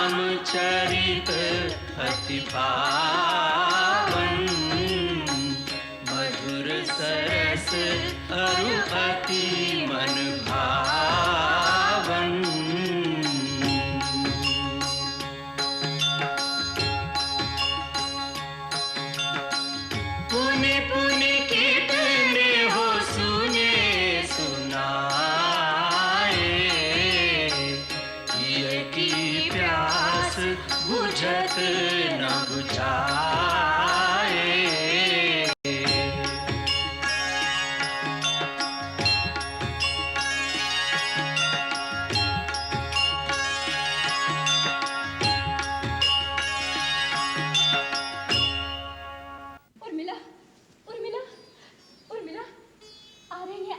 रामचरित अति पावन, मधुर सरस अरु अति मन भावन। पुनि पुनि कितने हो सुने सुनाए, ये की प्यास बुझत न बुझाए।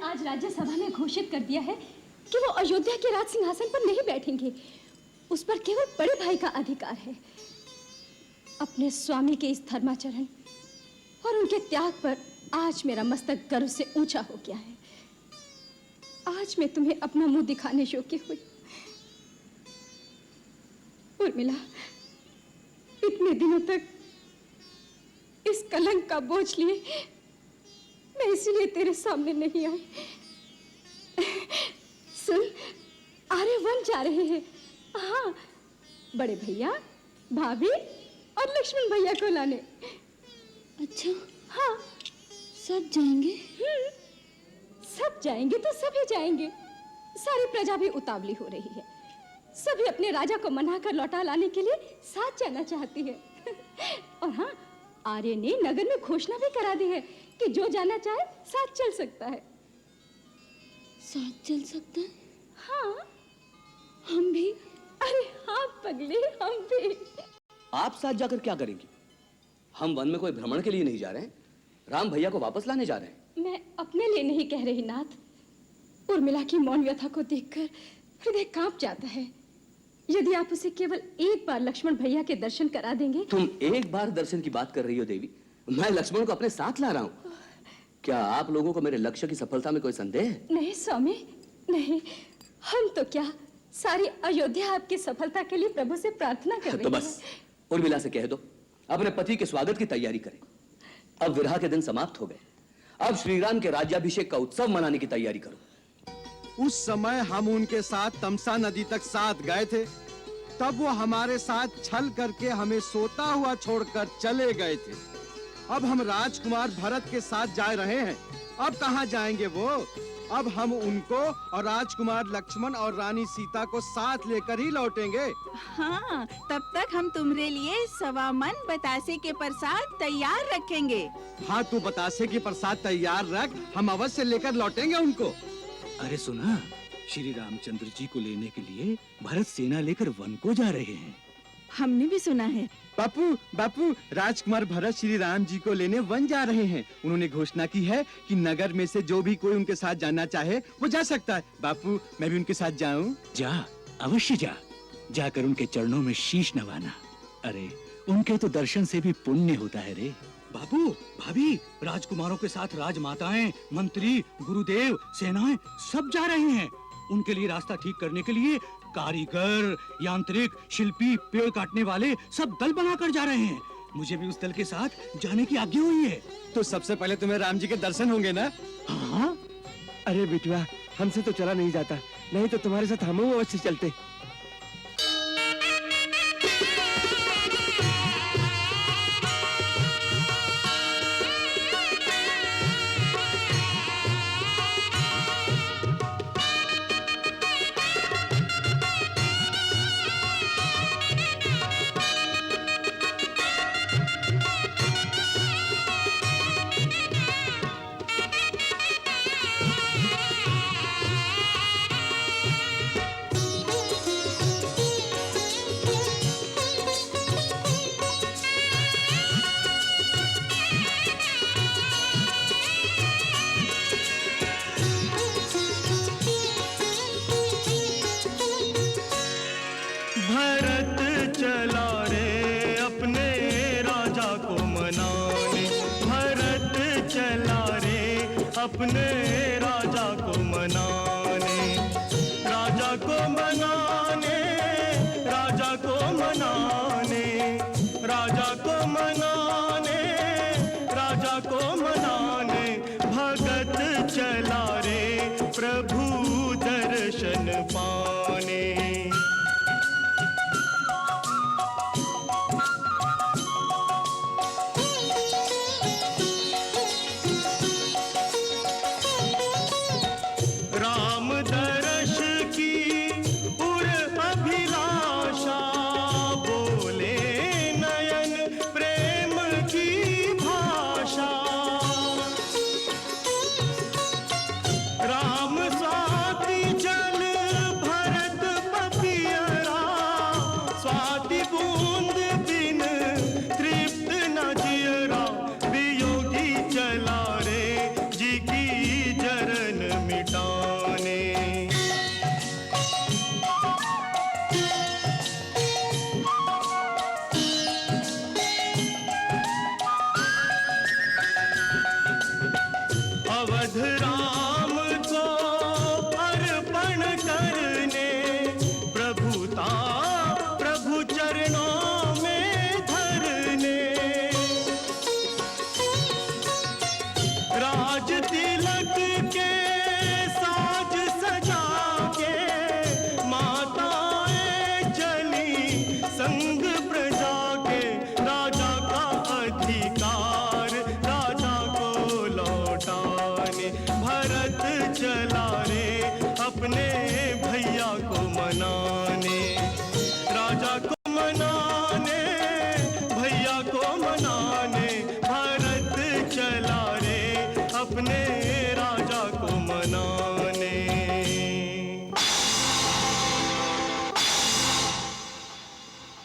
आज राज्यसभा ने घोषित कर दिया है कि वो अयोध्या के राज सिंहासन पर नहीं बैठेंगे। उस पर केवल बड़े भाई का अधिकार है। अपने स्वामी के इस धर्माचरण और उनके त्याग पर आज मेरा मस्तक गर्व से ऊंचा हो गया है। आज मैं तुम्हें अपना मुंह दिखाने योग्य हुई। उर्मिला, इतने दिनों तक इस कलंक का बोझ लिए मैं इसलिए तेरे सामने नहीं आई। सुन, आर्य वन जा रहे हैं। हाँ, बड़े भैया, भाभी और लक्ष्मण भैया को लाने। अच्छा, हाँ, सब जाएंगे? सब जाएंगे तो सभी जाएंगे। सारी प्रजा भी उतावली हो रही है। सभी अपने राजा को मनाकर लौटा लाने के लिए साथ जाना चाहती है। और हाँ, आर्य ने नगर में घोषणा भी करा दी है कि जो जाना चाहे साथ चल सकता है। साथ चल सकता है? हाँ, हम भी? अरे हाँ पगले, हम भी। आप साथ जाकर क्या करेंगी? हम वन में कोई भ्रमण के लिए नहीं जा रहे हैं, राम भैया को वापस लाने जा रहे हैं। मैं अपने लिए नहीं कह रही नाथ। उर्मिला की मौन व्यथा को देखकर हृदय कांप जाता है। यदि आप उसे केवल एक बार लक्ष्मण भैया के दर्शन करा देंगे। तुम एक बार दर्शन की बात कर रही हो देवी? मैं लक्ष्मण को अपने साथ ला रहा हूँ। क्या आप लोगों को मेरे लक्ष्य की सफलता में कोई संदेह है? नहीं स्वामी, नहीं। हम तो क्या, सारी अयोध्या आपकी सफलता के लिए प्रभु से प्रार्थना कर रही है। तो बस उर्मिला से कह दो अपने पति के स्वागत की तैयारी करें। अब विरह के दिन समाप्त हो गए। अब श्री राम के राज्याभिषेक का उत्सव मनाने की तैयारी करो। उस समय हम उनके साथ तमसा नदी तक साथ गए थे, तब वो हमारे साथ छल करके हमें सोता हुआ छोड़कर चले गए थे। अब हम राजकुमार भरत के साथ जा रहे हैं। अब कहाँ जाएंगे वो? अब हम उनको और राजकुमार लक्ष्मण और रानी सीता को साथ लेकर ही लौटेंगे। हाँ, तब तक हम तुम्हारे लिए 1.25 मन बतासे के प्रसाद तैयार रखेंगे। हाँ, तू बतासे की प्रसाद तैयार रख, हम अवश्य लेकर लौटेंगे उनको। अरे सुना, श्री रामचंद्र जी को लेने के लिए भरत सेना लेकर वन को जा रहे हैं। हमने भी सुना है। बापू, राजकुमार भरत श्री राम जी को लेने वन जा रहे हैं। उन्होंने घोषणा की है कि नगर में से जो भी कोई उनके साथ जाना चाहे वो जा सकता है। बापू, मैं भी उनके साथ जाऊं? जा, अवश्य जा। जाकर उनके चरणों में शीश नवाना। अरे उनके तो दर्शन से भी पुण्य होता है रे। बाबू, भाभी, राजकुमारों के साथ राजमाताएं, मंत्री, गुरुदेव, सेनाएं सब जा रहे हैं। उनके लिए रास्ता ठीक करने के लिए कारीगर, यांत्रिक, शिल्पी, पेड़ काटने वाले सब दल बनाकर जा रहे हैं। मुझे भी उस दल के साथ जाने की आज्ञा हुई है। तो सबसे पहले तुम्हें राम जी के दर्शन होंगे ना? हाँ। अरे बिटवा, हमसे तो चला नहीं जाता, नहीं तो तुम्हारे साथ हम अवश्य चलते। अपने राजा को मनाने मनाने, राजा को मनाने, राजा को मनाने भगत चला रे प्रभु दर्शन पाने। राम दर्श की उर अभिलाषा, बोले नयन प्रेम की भाषा। राम स्वाति जल भरत पपियरा, स्वाति बूंद बिन तृप्त न जियरा। वियोगी चला रे जी की जरन मिटाने। अवध राम को अर्पण करने, प्रभुता प्रभु चरणों में धरने। राज तिलक के साज सजा के, माताएं चली संग प्रजा के। राजा का अधिकार राजा को लौटाने, भरत चला रे अपने भैया को मनाने। राजा को मनाने, भैया को मनाने, भरत चला रे अपने राजा को मनाने।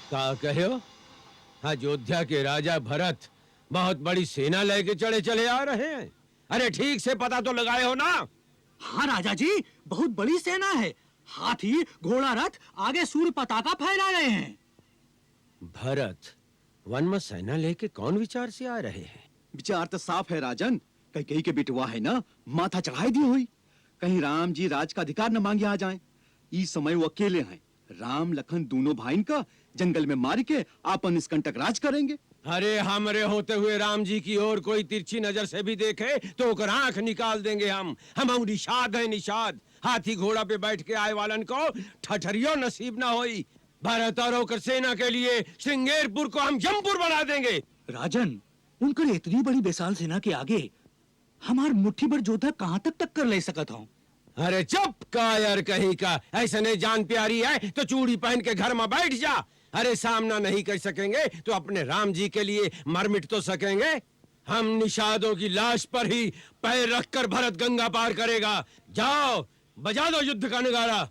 क्या कहे हो? अयोध्या के राजा भरत बहुत बड़ी सेना लेके चले आ रहे हैं। अरे ठीक से पता तो लगाए हो ना? हाँ राजा जी, बहुत बड़ी सेना है। हाथी घोड़ा रथ आगे सूर्य पताका फहरा रहे हैं। भरत वन में सेना लेके कौन विचार से आ रहे हैं? विचार तो साफ है राजन, कहीं के बिटवा है ना, माथा चढ़ाई दी हुई। कहीं राम जी राज का अधिकार न मांगे आ जाएं। इस समय वो अकेले हैं। राम लखन दोनों भाई का जंगल में मार के आपन निष्कंटक राज करेंगे। अरे हमरे होते हुए राम जी की ओर कोई तिरछी नजर से भी देखे तो ओकर आंख निकाल देंगे हम निषाद है निषाद। हाथी घोड़ा पे बैठ के आए वालन को ठठरियो नसीब ना होई। भरत और होकर सेना के लिए श्रृंगेरपुर को हम जमपुर बना देंगे। राजन, उनकर इतनी बड़ी विशाल सेना के आगे हमार मुट्ठी भर योद्धा कहां तक टक्कर ले सकत हूं? अरे चुप कायर कहीं का, ऐसे नहीं जान प्यारी है तो चूड़ी पहन के घर में बैठ जा। अरे सामना नहीं कर सकेंगे तो अपने राम जी के लिए मर मिट तो सकेंगे। हम निषादों की लाश पर ही पैर रखकर भरत गंगा पार करेगा। जाओ बजा दो युद्ध का नगाड़ा।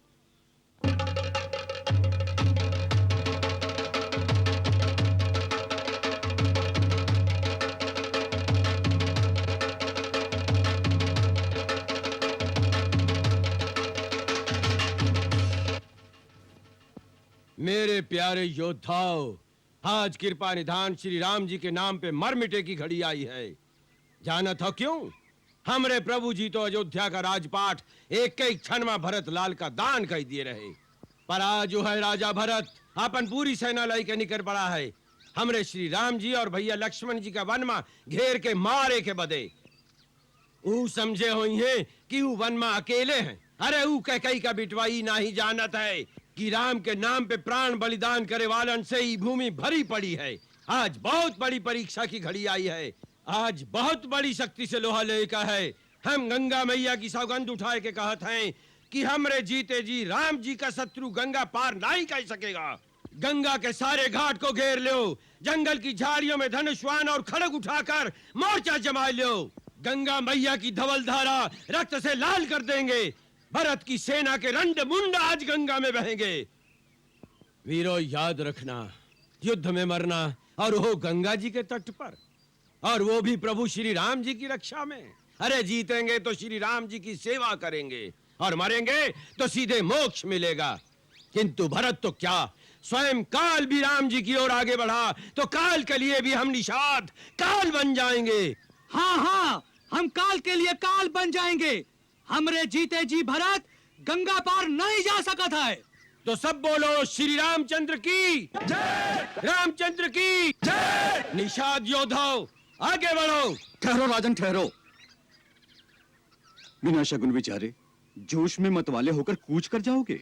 मेरे प्यारे योद्धाओं, आज कृपा निधान श्री राम जी के नाम पे मर मिटे की घड़ी आई है। जाना था क्यों? हमरे प्रभु जी तो अयोध्या का राजपाट एक एक क्षण में भरत लाल का दान कर दिए रहे। पर आज जो है राजा भरत अपन पूरी सेना लाई के निकल पड़ा है। हमरे श्री राम जी और भैया लक्ष्मण जी का वन में घेर के मारे के बदे। ऊ समझे हुई है कि ऊ वन में अकेले हैं। अरे ऊ कई का बिटवाई नहीं जानत है कि राम के नाम पे प्राण बलिदान करे वालन से ही भूमि भरी पड़ी है। आज बहुत बड़ी परीक्षा की घड़ी आई है। आज बहुत बड़ी शक्ति से लोहा लेकर है। हम गंगा मैया की सौगंध उठाए के कहत हैं कि हमरे जीते जी राम जी का शत्रु गंगा पार नहीं कर सकेगा। गंगा के सारे घाट को घेर लो, जंगल की झाड़ियों में धनुष्वान और खड़ग उठाकर मोर्चा जमा लो। गंगा मैया की धवल धारा रक्त से लाल कर देंगे। भरत की सेना के रंड मुंड आज गंगा में बहेंगे। वीरों याद रखना, युद्ध में मरना और वो गंगा जी के तट पर, और वो भी प्रभु श्री राम जी की रक्षा में। अरे जीतेंगे तो श्री राम जी की सेवा करेंगे और मरेंगे तो सीधे मोक्ष मिलेगा। किंतु भरत तो क्या, स्वयं काल भी राम जी की ओर आगे बढ़ा तो काल के लिए भी हम निषाद काल बन जाएंगे। हाँ हाँ, हम काल के लिए काल बन जाएंगे। हमरे जीते जी भरत गंगा पार नहीं जा सकता है। तो सब बोलो श्री रामचंद्र की जय, रामचंद्र की जय। निषाद योद्धाओं आगे बढ़ो। ठहरो राजन, ठहरो। बिना शगुन विचारे जोश में मतवाले होकर कूच कर जाओगे।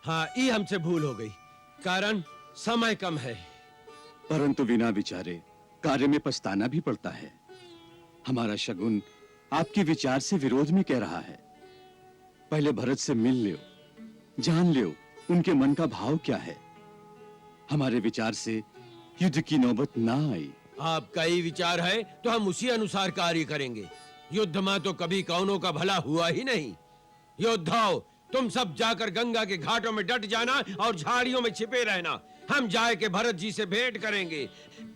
हाँ, ये हमसे भूल हो गई, कारण समय कम है। परंतु बिना विचारे कार्य में पछताना भी पड़ता है। हमारा शगुन आपके विचार से विरोध में कह रहा है। पहले भरत से मिल लो, जान लो उनके मन का भाव क्या है। हमारे विचार से युद्ध की नौबत ना आई। आपका ही विचार है तो हम उसी अनुसार कार्य करेंगे। युद्ध में तो कभी कौनों का भला हुआ ही नहीं। योद्धाओं, तुम सब जाकर गंगा के घाटों में डट जाना और झाड़ियों में छिपे रहना। हम जाए के भरत जी से भेंट करेंगे,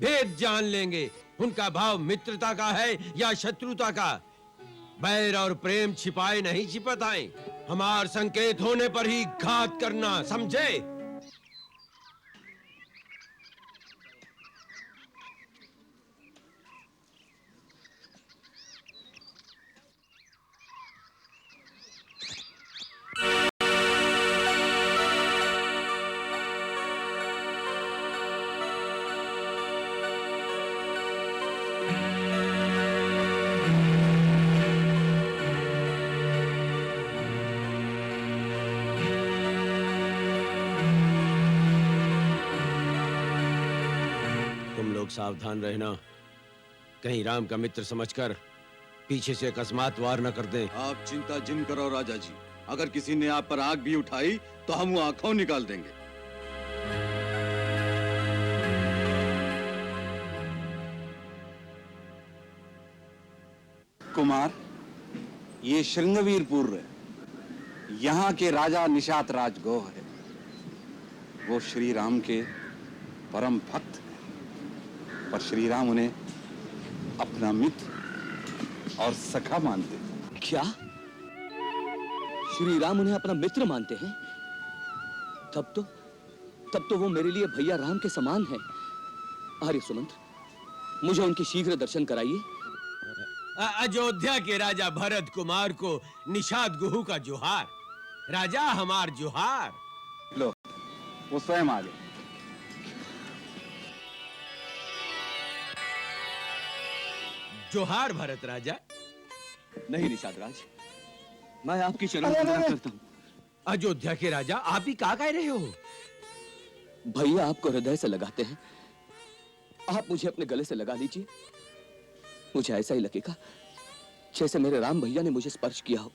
भेद जान लेंगे उनका भाव मित्रता का है या शत्रुता का। बैर और प्रेम छिपाए नहीं छिपत आए। हमार संकेत होने पर ही घात करना, समझे? सावधान रहना, कहीं राम का मित्र समझकर पीछे से अकस्मात वार न कर दें। आप चिंता जिन करो राजा जी, अगर किसी ने आप पर आंख भी उठाई तो हम वो आंखों निकाल देंगे। कुमार, ये श्रृंगवीरपुर है। यहाँ के राजा निषाद राजगो है। वो श्री राम के परम भक्त, पर श्री राम उन्हें अपना मित्र और सखा मानते। क्या श्री राम उन्हें अपना मित्र मानते हैं? तब तो वो मेरे लिए भैया राम के समान है। आर्य सुमंत्र, मुझे उनके शीघ्र दर्शन कराइए। अयोध्या के राजा भरत कुमार को निषाद गुहू का जोहार। राजा हमार जोहार। लो, वो स्वयं आ गए। जोहार भरत राजा। नहीं निषाद राज, मैं आपकी शरण वंदना करता हूँ। अयोध्या के राजा, आप ही कहा कह रहे हो? भैया आपको हृदय से लगाते हैं, आप मुझे अपने गले से लगा लीजिए। मुझे ऐसा ही लगेगा जैसे मेरे राम भैया ने मुझे स्पर्श किया हो।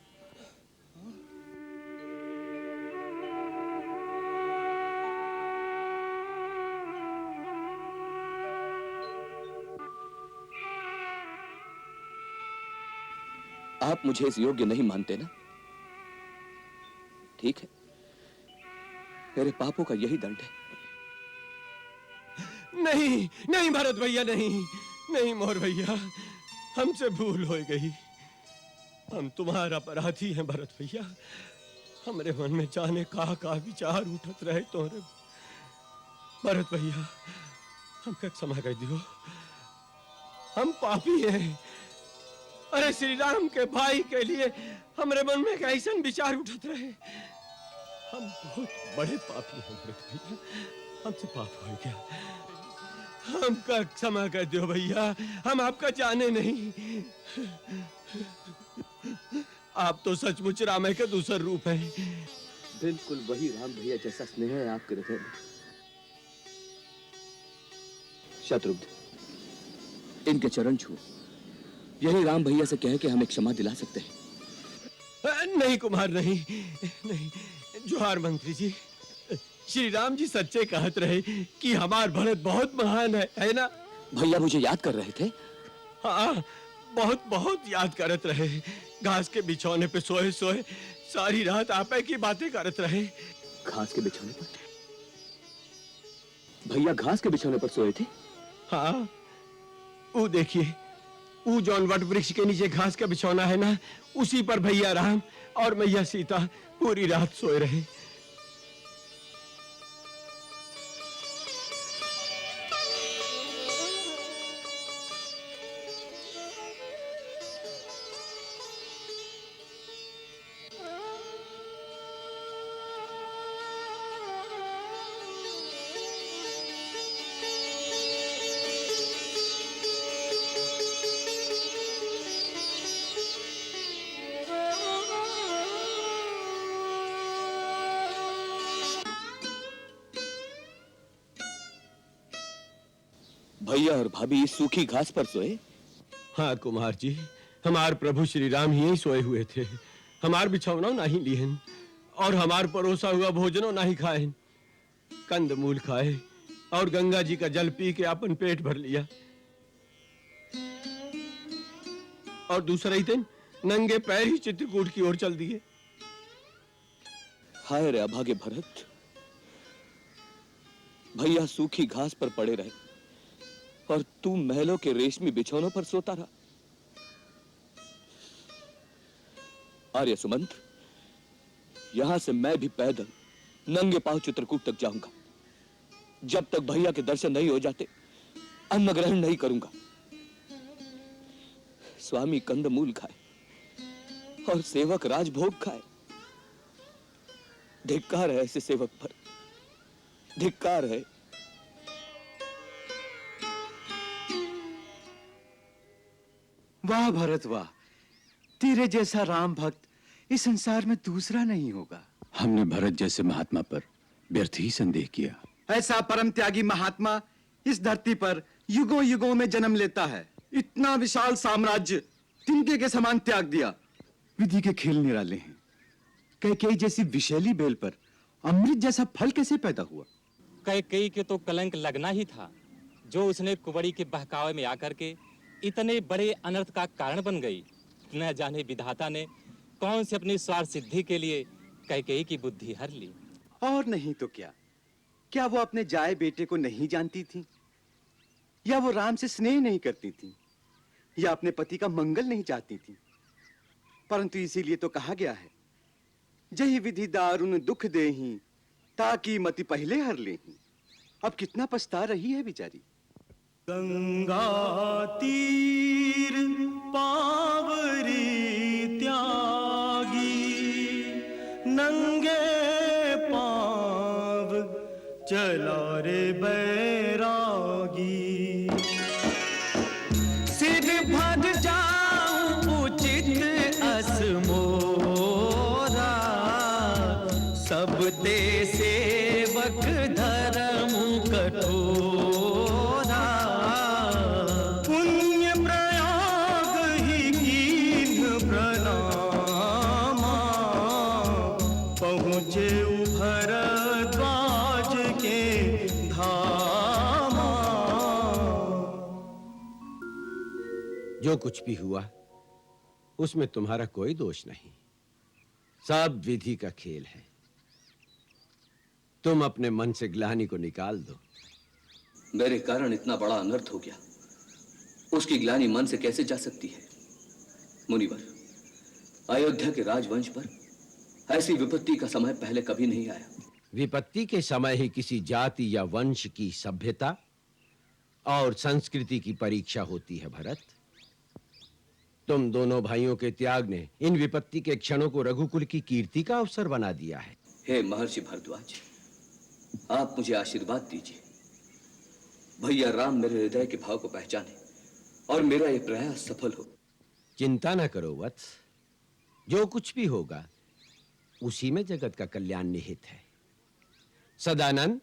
आप मुझे इस योग्य नहीं मानते ना? ठीक है, मेरे पापों का यही दंड है। नहीं नहीं भरत भैया, नहीं नहीं मोर भैया, हमसे भूल हो गई। हम तुम्हारा अपराधी हैं भरत भैया। हमारे मन में जाने का विचार उठत रहे तोरे। भरत भैया, हमका क्षमा कर दियो, हम पापी हैं। अरे श्री राम के भाई के लिए हमारे मन में कैसा विचार उठत रहे। हम बहुत बड़े पापी हैं भरत भैया, हमसे पाप हो गया। हमका क्षमा कर दो भैया, हम आपका जाने नहीं। आप तो सचमुच राम के दूसर रूप हैं। बिल्कुल वही राम भैया जैसा स्नेह है आपके हृदय में। शत्रुघ्न, इनके चरण छू, यही राम भैया से कह के हमें क्षमा दिला सकते हैं। नहीं कुमार, नहीं नहीं। जोहार मंत्री जी, श्री राम जी सच्चे कहत रहे कि हमार भरत बहुत महान है ना? भैया मुझे याद कर रहे थे। हाँ, बहुत बहुत याद करत रहे। घास के बिछौने पे सोए सोए सारी रात आपे की बातें करत रहे। घास के बिछौने पर? भैया घास के बिछौने पर सोए थे? हाँ, वो देखिए, वो जौन वट वृक्ष के नीचे घास का बिछौना है ना, उसी पर भैया राम और मैया सीता पूरी रात सोए रहे। भैया और भाभी सूखी घास पर सोए? हाँ कुमार जी, हमार प्रभु श्री राम ही सोए हुए थे। हमार बिछौना नहीं लिहन और हमार परोसा हुआ भोजनो नहीं खाए, कंद मूल खाए और गंगा जी का जल पी के अपन पेट भर लिया। और दूसरा ही दिन नंगे पैर ही चित्रकूट की ओर चल दिए। हाय रे अभागे भरत, भैया सूखी घास पर पड़े रहे और तू महलों के रेशमी बिछौनों पर सोता रहा। आर्य सुमंत, यहां से मैं भी पैदल नंगे पांव चित्रकूट तक जाऊंगा। जब तक भैया के दर्शन नहीं हो जाते अन्न ग्रहण नहीं करूंगा। स्वामी कंदमूल खाए और सेवक राजभोग खाए। धिक्कार है ऐसे सेवक पर, धिक्कार है। वाह भरत वाह, तेरे जैसा राम भक्त इस संसार में दूसरा नहीं होगा। हमने भरत जैसे महात्मा पर व्यर्थ ही संदेह किया। ऐसा परम त्यागी महात्मा इस धरती पर युगों युगों में जन्म लेता है। इतना विशाल साम्राज्य तिनके के समान त्याग दिया। विधि के खेल निराले हैं। कैकेयी जैसी विशैली बेल पर अमृत जैसा फल कैसे पैदा हुआ? कैकेयी के तो कलंक लगना ही था, जो उसने कुंवरी के बहकावे में आकर के इतने बड़े अनर्थ का कारण बन गई। न जाने विधाता ने कौन से अपनी स्वार्थ सिद्धि के लिए कैकेयी की बुद्धि हर ली। और नहीं तो क्या, क्या वो अपने जाए बेटे को नहीं जानती थी? या वो राम से स्नेह नहीं करती थी? या अपने पति का मंगल नहीं चाहती थी? परंतु इसीलिए तो कहा गया है, जही विधि दारुण दुख देही, ताकि मति पहले हर लेही। अब कितना पछता रही है बेचारी। गंगा तीर पावरी त्यागी, नंगे पाव चला रे बैरागी। सिर भर जाऊं उचित असमोरा, सब ते सेवक धर्म कठोरा। पुण्य प्रयाग ही कीन प्रणामा, पहुँचे भरद्वाज के धामा। जो कुछ भी हुआ उसमें तुम्हारा कोई दोष नहीं, सब विधि का खेल है। तुम अपने मन से ग्लानि को निकाल दो। मेरे कारण इतना बड़ा अनर्थ हो गया, उसकी ग्लानि मन से कैसे जा सकती है? मुनिवर, अयोध्या के राजवंश पर ऐसी विपत्ति का समय पहले कभी नहीं आया। विपत्ति के समय ही किसी जाति या वंश की सभ्यता और संस्कृति की परीक्षा होती है भरत। तुम दोनों भाइयों के त्याग ने इन विपत्ति के क्षणों को रघुकुल की कीर्ति का अवसर बना दिया है। हे महर्षि भरद्वाज, आप मुझे आशीर्वाद दीजिए। भैया राम मेरे हृदय के भाव को पहचाने और मेरा यह प्रयास सफल हो। चिंता न करो वत्स, जो कुछ भी होगा उसी में जगत का कल्याण निहित है। सदानंद,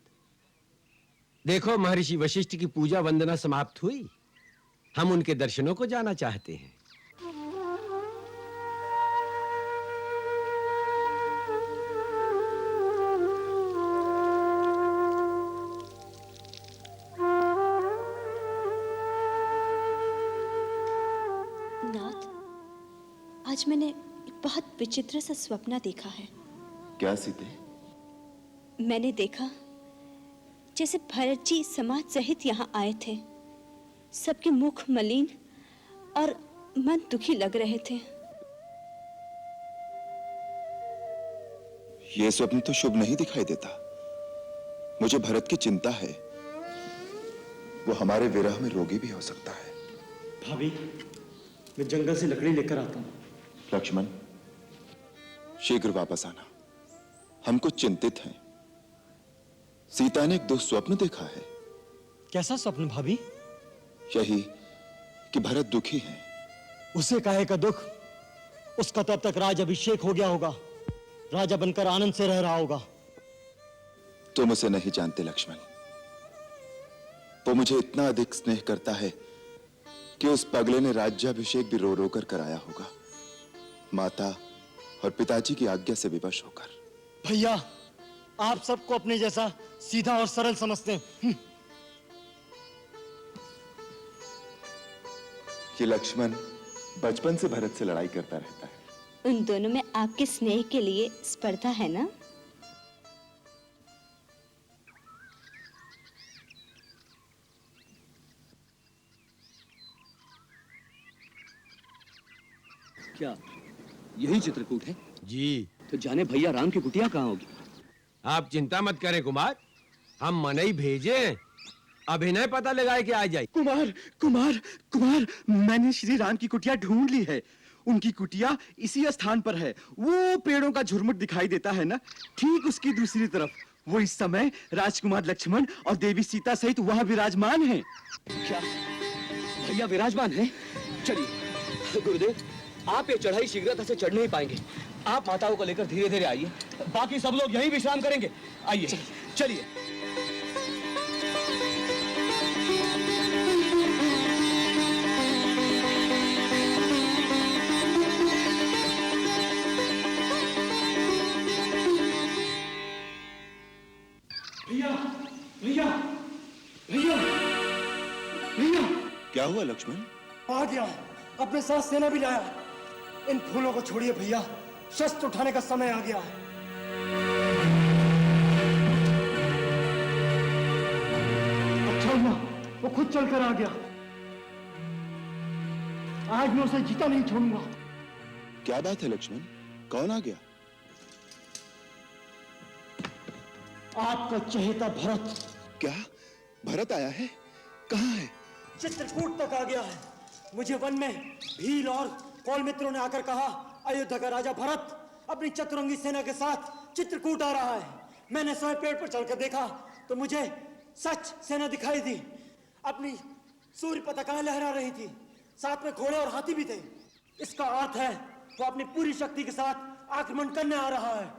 देखो महर्षि वशिष्ठ की पूजा वंदना समाप्त हुई। हम उनके दर्शनों को जाना चाहते हैं। आज मैंने एक बहुत विचित्र सा स्वप्न देखा है। क्या सीते? मैंने देखा जैसे भरत जी समाज सहित यहाँ आए थे। सबके मुख मलिन और मन दुखी लग रहे थे। यह स्वप्न तो शुभ नहीं दिखाई देता। मुझे भरत की चिंता है, वो हमारे विरह में रोगी भी हो सकता है। भाभी, मैं जंगल से लकड़ी लेकर आता हूँ। लक्ष्मण, शीघ्र वापस आना, हम कुछ चिंतित हैं। सीता ने एक दुःस्वप्न देखा है। कैसा स्वप्न भाभी? यही कि भरत दुखी है। उसे काहे का दुख? उसका तो अब तक राज अभिषेक हो गया होगा, राजा बनकर आनंद से रह रहा होगा। तुम उसे नहीं जानते लक्ष्मण। वो मुझे इतना अधिक स्नेह करता है कि उस पगले ने राज्याभिषेक भी रो रो कर कराया होगा, माता और पिताजी की आज्ञा से विवश होकर। भैया, आप सबको अपने जैसा सीधा और सरल समझते हैं। ये लक्ष्मण बचपन से भरत से लड़ाई करता रहता है। उन दोनों में आपके स्नेह के लिए स्पर्धा है ना? क्या यही चित्रकूट है? जी। तो जाने भैया राम की कुटिया कहाँ होगी? आप चिंता मत करें कुमार, हम मनई भेजे, अभिनय पता लगाए कि आ जाए। कुमार कुमार कुमार, मैंने श्री राम की कुटिया ढूंढ ली है। उनकी कुटिया इसी स्थान पर है। वो पेड़ों का झुरमुट दिखाई देता है ना, ठीक उसकी दूसरी तरफ। वो इस समय राजकुमार लक्ष्मण और देवी सीता सहित वहां विराजमान हैं। क्या भैया विराजमान हैं? चलिए गुरुदेव, आप ये चढ़ाई शीघ्रता से चढ़ नहीं पाएंगे। आप माताओं को लेकर धीरे धीरे आइए, बाकी सब लोग यहीं विश्राम करेंगे। आइए चलिए। भैया भैया भैया भैया, क्या हुआ लक्ष्मण? आ गया, अपने साथ सेना भी लाया। इन फूलों को छोड़िए भैया, शस्त्र उठाने का समय आ गया है। अच्छा हुआ वो खुद चलकर आ गया। आज मैं उसे जीता नहीं छोड़ूंगा। क्या बात है लक्ष्मण, कौन आ गया? आपका चहेता भरत। क्या भरत आया है? कहाँ है? चित्रकूट तक आ गया है। मुझे वन में भील और कौल मित्रों ने आकर कहा, अयोध्या का राजा भरत अपनी चतुरंगी सेना के साथ चित्रकूट आ रहा है। मैंने स्वयं पेड़ पर चढ़कर देखा तो मुझे सच सेना दिखाई दी। अपनी सूर्य पताकाएं लहरा रही थी, साथ में घोड़े और हाथी भी थे। इसका अर्थ है वो अपनी पूरी शक्ति के साथ आक्रमण करने आ रहा है।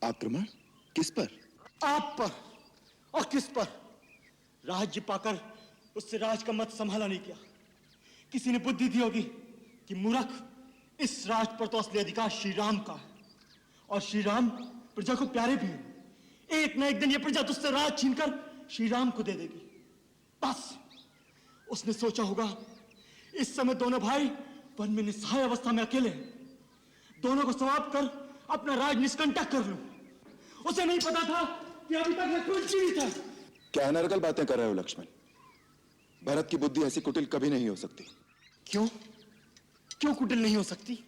आक्रमण? किस पर? आप पर। और किस पर? राज्य पाकर उससे राज का मत संभाला नहीं किया। किसी ने बुद्धि दी होगी कि मूर्ख, इस राज पर तो असली अधिकार श्री राम का है, और श्री राम प्रजा को प्यारे भी हैं। एक न एक दिन ये प्रजा तुझसे राज छीनकर श्री राम को दे देगी। बस उसने सोचा होगा इस समय दोनों भाई वन में निस्सहाय अवस्था में अकेले हैं। दोनों को समाप्त कर अपना राज निष्कंटक कर लूं। उसे नहीं पता था कि अभी तक लक्ष्मण जीवित है। क्या अनर्गल बातें कर रहे हो लक्ष्मण? भरत की बुद्धि ऐसी कुटिल कभी नहीं हो सकती। क्यों? क्यों कुटिल नहीं हो सकती?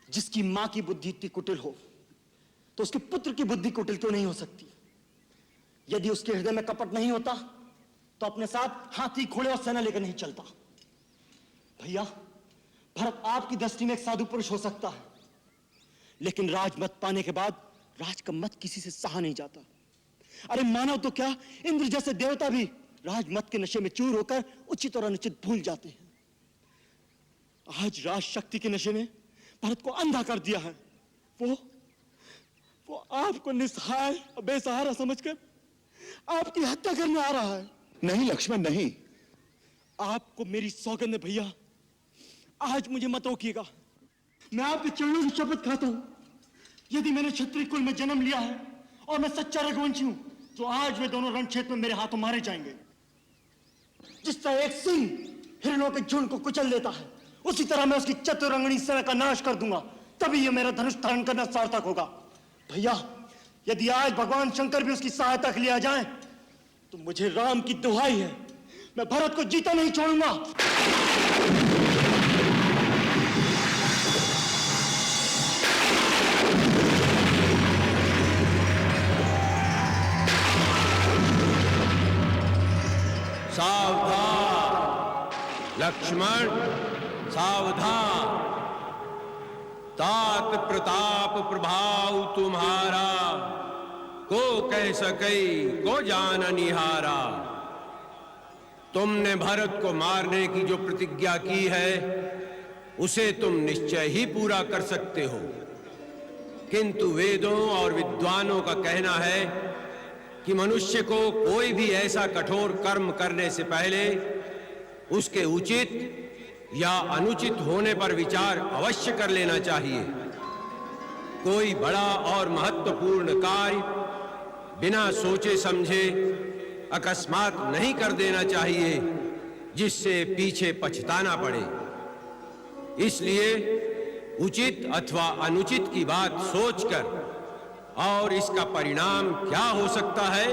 जिसकी मां की बुद्धि इतनी कुटिल हो तो उसके पुत्र की बुद्धि कुटिल क्यों नहीं हो सकती? यदि उसके हृदय में कपट नहीं होता तो अपने साथ हाथी, घोड़े और सेना लेकर नहीं चलता। भैया, भरत आपकी दृष्टि में एक साधु पुरुष हो सकता है, लेकिन राजमत पाने के बाद राज का मत किसी से सहा नहीं जाता। अरे मानव तो क्या, इंद्र जैसे देवता भी राजमत के नशे में चूर होकर उचित और अनुचित भूल जाते हैं। आज राज शक्ति के नशे ने भरत को अंधा कर दिया है। वो आपको निस्सहाय और बेसहारा समझकर आपकी हत्या करने आ रहा है। नहीं लक्ष्मण, नहीं। आपको मेरी सौगंध है भैया, आज मुझे मत रोकिएगा। मैं आपके चरणों की शपथ खाता हूं, यदि मैंने क्षत्रिय कुल में जन्म लिया है और मैं सच्चा रघुवंशी हूं, तो आज वे दोनों रणक्षेत्र में मेरे हाथों मारे जाएंगे। जिस तरह एक सिंह हिरणों के झुंड को कुचल देता है, उसी तरह मैं उसकी चतुरंगनी सेना का नाश कर दूंगा। तभी ये मेरा धनुष धारण करना सार्थक होगा। भैया, यदि आज भगवान शंकर भी उसकी सहायता के लिए आ जाएं, तो मुझे राम की दुहाई है, मैं भरत को जीता नहीं छोड़ूंगा। सावधान लक्ष्मण, सावधान। तात प्रताप प्रभाव तुम्हारा, को कह सके को जान निहारा। तुमने भरत को मारने की जो प्रतिज्ञा की है, उसे तुम निश्चय ही पूरा कर सकते हो, किंतु वेदों और विद्वानों का कहना है कि मनुष्य को कोई भी ऐसा कठोर कर्म करने से पहले उसके उचित या अनुचित होने पर विचार अवश्य कर लेना चाहिए। कोई बड़ा और महत्वपूर्ण कार्य बिना सोचे समझे अकस्मात नहीं कर देना चाहिए, जिससे पीछे पछताना पड़े। इसलिए उचित अथवा अनुचित की बात सोचकर और इसका परिणाम क्या हो सकता है,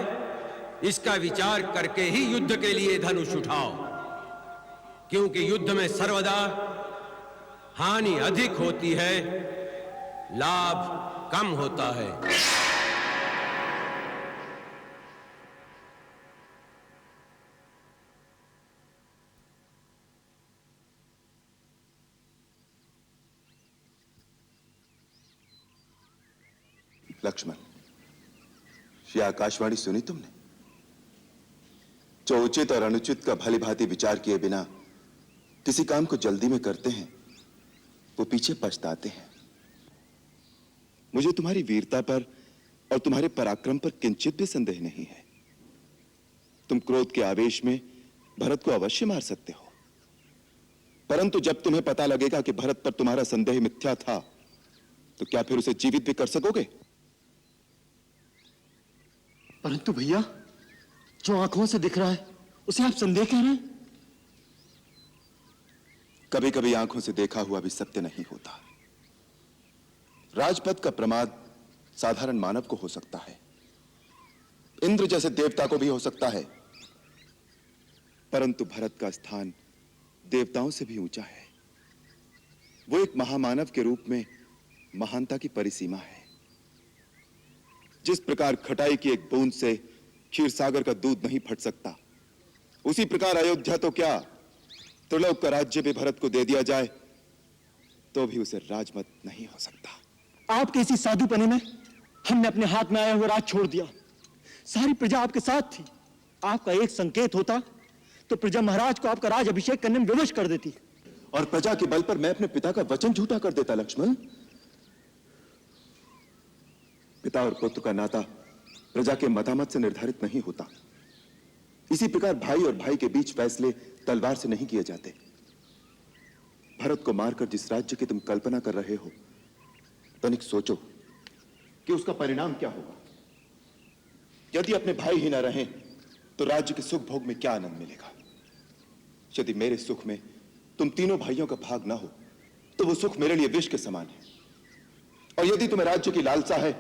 इसका विचार करके ही युद्ध के लिए धनुष उठाओ, क्योंकि युद्ध में सर्वदा हानि अधिक होती है, लाभ कम होता है। लक्ष्मण, ये आकाशवाणी सुनी तुमने? जो उचित और अनुचित का भली भांति विचार किए बिना किसी काम को जल्दी में करते हैं, वो पीछे पछताते हैं। मुझे तुम्हारी वीरता पर और तुम्हारे पराक्रम पर किंचित भी संदेह नहीं है। तुम क्रोध के आवेश में भरत को अवश्य मार सकते हो, परंतु जब तुम्हें पता लगेगा कि भरत पर तुम्हारा संदेह मिथ्या था, तो क्या फिर उसे जीवित भी कर सकोगे? परंतु भैया, जो आंखों से दिख रहा है उसे आप संदेह कह रहे हैं? कभी कभी आंखों से देखा हुआ भी सत्य नहीं होता। राजपद का प्रमाद साधारण मानव को हो सकता है, इंद्र जैसे देवता को भी हो सकता है, परंतु भरत का स्थान देवताओं से भी ऊंचा है। वो एक महामानव के रूप में महानता की परिसीमा है। जिस प्रकार खटाई की एक बूंद से क्षीर सागर का दूध नहीं फट सकता, उसी प्रकार अयोध्या तो क्या, त्रिलोक का राज्य भी भरत को दे दिया जाए तो भी उसे राजमत नहीं हो सकता। आपके इसी साधुपने में हमने अपने हाथ में आया हुआ राज छोड़ दिया। सारी प्रजा आपके साथ थी। आपका एक संकेत होता तो प्रजा महाराज को आपका राज अभिषेक करने में विवश कर देती, और प्रजा के बल पर मैं अपने पिता का वचन झूठा कर देता। लक्ष्मण, पिता और पुत्र का नाता प्रजा के मतामत से निर्धारित नहीं होता। इसी प्रकार भाई और भाई के बीच फैसले तलवार से नहीं किए जाते। भरत को मारकर जिस राज्य की तुम कल्पना कर रहे हो, तनिक सोचो कि उसका परिणाम क्या होगा। यदि अपने भाई ही ना रहें तो राज्य के सुख भोग में क्या आनंद मिलेगा। यदि मेरे सुख में तुम तीनों भाइयों का भाग ना हो तो वो सुख मेरे लिए विष के समान है। और यदि तुम्हें राज्य की लालसा है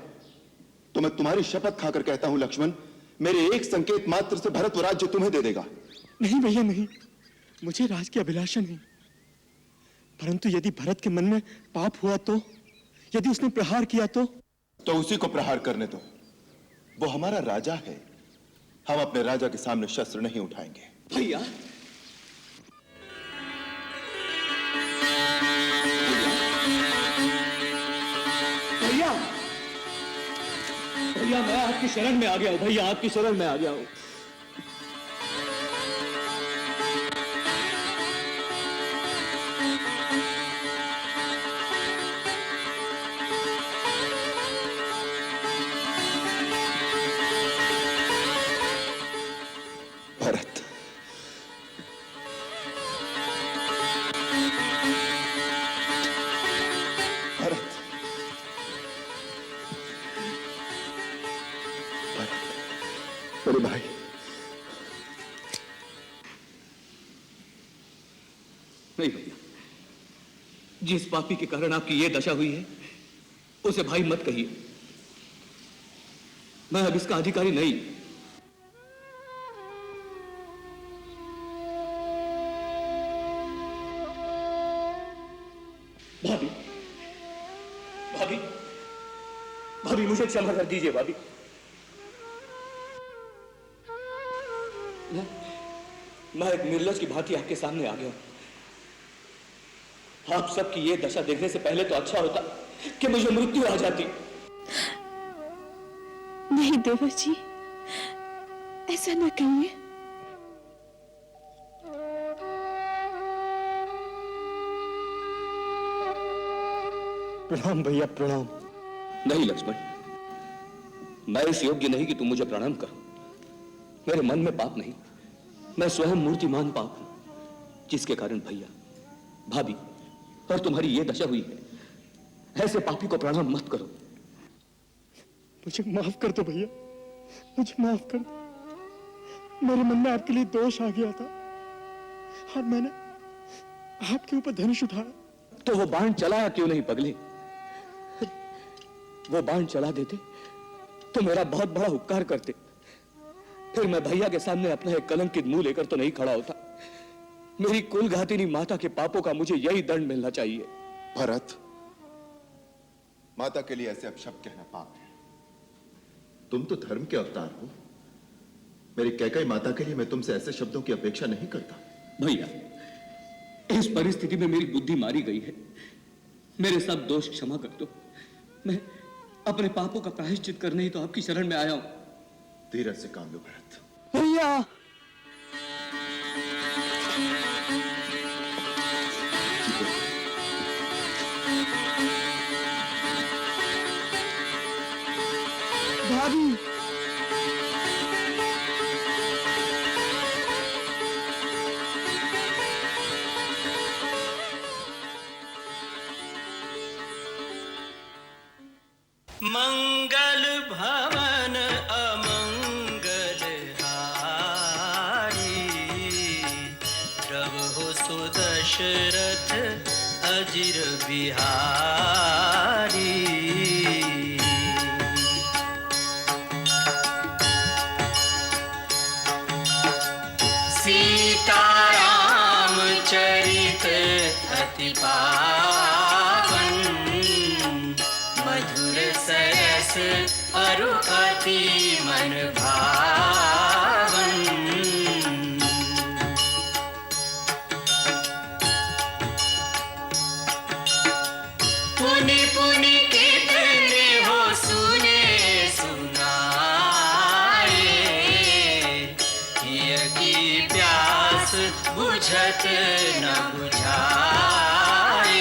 तो मैं तुम्हारी शपथ खाकर कहता हूं लक्ष्मण, मेरे एक संकेत मात्र से भरत वो राज्य तुम्हें दे देगा। नहीं भैया नहीं, मुझे राज की अभिलाषा नहीं। परंतु यदि भरत के मन में पाप हुआ तो, यदि उसने प्रहार किया तो उसी को प्रहार करने दो। वो हमारा राजा है। हम अपने राजा के सामने शस्त्र नहीं उठाएंगे। भैया, भैया, भैया मैं आपकी शरण में आ गया हूं। भैया आपकी शरण में आ गया हूं। भरत, भरत, मेरे भाई, नहीं भैया, जिस पापी के कारण आपकी यह दशा हुई है उसे भाई मत कहिए। मैं अब इसका अधिकारी नहीं। भाभी, भाभी, भाभी मुझे क्षमा कर दीजिए। भाभी, मैं एक निर्लज की भांति आपके सामने आ गया हूं। आप सबकी ये दशा देखने से पहले तो अच्छा होता कि मुझे मृत्यु आ जाती। नहीं देवर जी, ऐसा न कहिए। प्रणाम भैया, प्रणाम। नहीं लक्ष्मण, मैं इस योग्य नहीं कि तुम मुझे प्रणाम करो। मेरे मन में पाप नहीं, मैं स्वयं मूर्तिमान पाप हूं, जिसके कारण भैया, भाभी और तुम्हारी ये दशा हुई है। ऐसे पापी को प्रणाम मत करो। मुझे माफ कर दो भैया, मुझे माफ कर दो। मेरे मन में आपके लिए दोष आ गया था और मैंने आपके ऊपर धनुष उठाया। तो वो बाण चलाया क्यों नहीं पगले? वो बाण चला देते तो मेरा बहुत बड़ा उपकार करते। फिर मैं भैया के सामने अपना एक कलंकित मुंह लेकर तो नहीं खड़ा होता। मेरी कुलघातिनी माता के पापों का मुझे यही दंड मिलना चाहिए। भरत, माता के लिए ऐसे अपशब्द कहना पाप है। तुम तो धर्म के अवतार हो। मेरी कैकई माता के लिए मैं तुमसे ऐसे शब्दों की अपेक्षा नहीं करता। भैया, इस परिस्थिति में मेरी बुद्धि मारी गई है। मेरे सब दोष क्षमा कर दो। मैं अपने पापों का प्रायश्चित करने ही तो आपकी शरण में आया हूं। धीरज से काम लो भरत। भैया, भाभी, मंगल भवन अमंगल हारी, प्रभु सुदशरथ अजिर बिहारी। सीताराम चरित अति पावन, मधुर सरस अरु अति मन भावन। पुनि पुनि कितने हो सुने सुनाए, हिय की प्यास बुझत न बुझाए।